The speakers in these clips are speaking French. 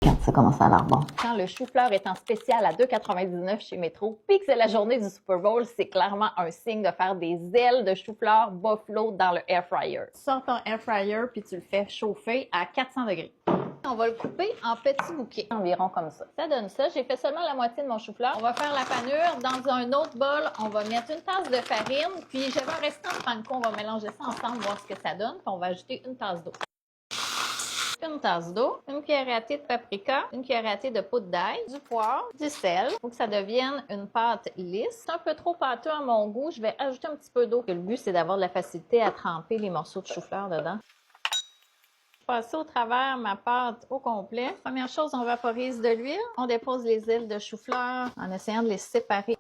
Regarde, ça commence à l'air bon. Quand le chou-fleur est en spécial à 2,99 chez Metro, puis que c'est la journée du Super Bowl, c'est clairement un signe de faire des ailes de chou-fleur buffalo dans le air fryer. Tu sors ton air fryer puis tu le fais chauffer à 400 degrés. On va le couper en petits bouquets, environ comme ça. Ça donne ça. J'ai fait seulement la moitié de mon chou-fleur. On va faire la panure. Dans un autre bol, on va mettre une tasse de farine, puis j'avais un restant de panko. On va mélanger ça ensemble, voir ce que ça donne, puis on va ajouter une tasse d'eau. Une tasse d'eau, une cuillère à thé de paprika, une cuillère à thé de poudre d'ail, du poivre, du sel. Il faut que ça devienne une pâte lisse. C'est un peu trop pâteux à mon goût. Je vais ajouter un petit peu d'eau. Le but, c'est d'avoir de la facilité à tremper les morceaux de chou-fleur dedans. Passer au travers ma pâte au complet. Première chose, on vaporise de l'huile. On dépose les ailes de chou-fleur en essayant de les séparer.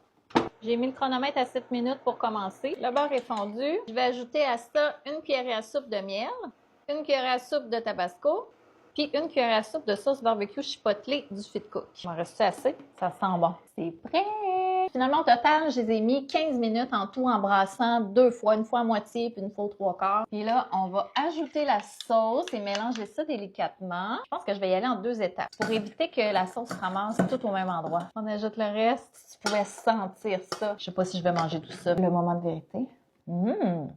J'ai mis le chronomètre à 7 minutes pour commencer. Le beurre est fondu. Je vais ajouter à ça une cuillère à soupe de miel, une cuillère à soupe de tabasco, puis une cuillère à soupe de sauce barbecue chipotelée du Fit Cook. Il m'en reste assez? Ça sent bon. C'est prêt! Finalement, au total, je les ai mis 15 minutes en tout en brassant deux fois, une fois à moitié puis une fois aux trois quarts. Puis là, on va ajouter la sauce et mélanger ça délicatement. Je pense que je vais y aller en deux étapes pour éviter que la sauce se ramasse tout au même endroit. On ajoute le reste. Tu pourrais sentir ça. Je sais pas si je vais manger tout ça. Le moment de vérité.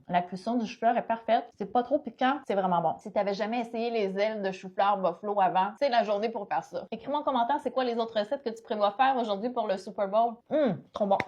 La cuisson du chou-fleur est parfaite. C'est pas trop piquant, c'est vraiment bon. Si t'avais jamais essayé les ailes de chou-fleur buffalo avant, c'est la journée pour faire ça. Écris-moi en commentaire c'est quoi les autres recettes que tu prévois faire aujourd'hui pour le Super Bowl. Trop bon.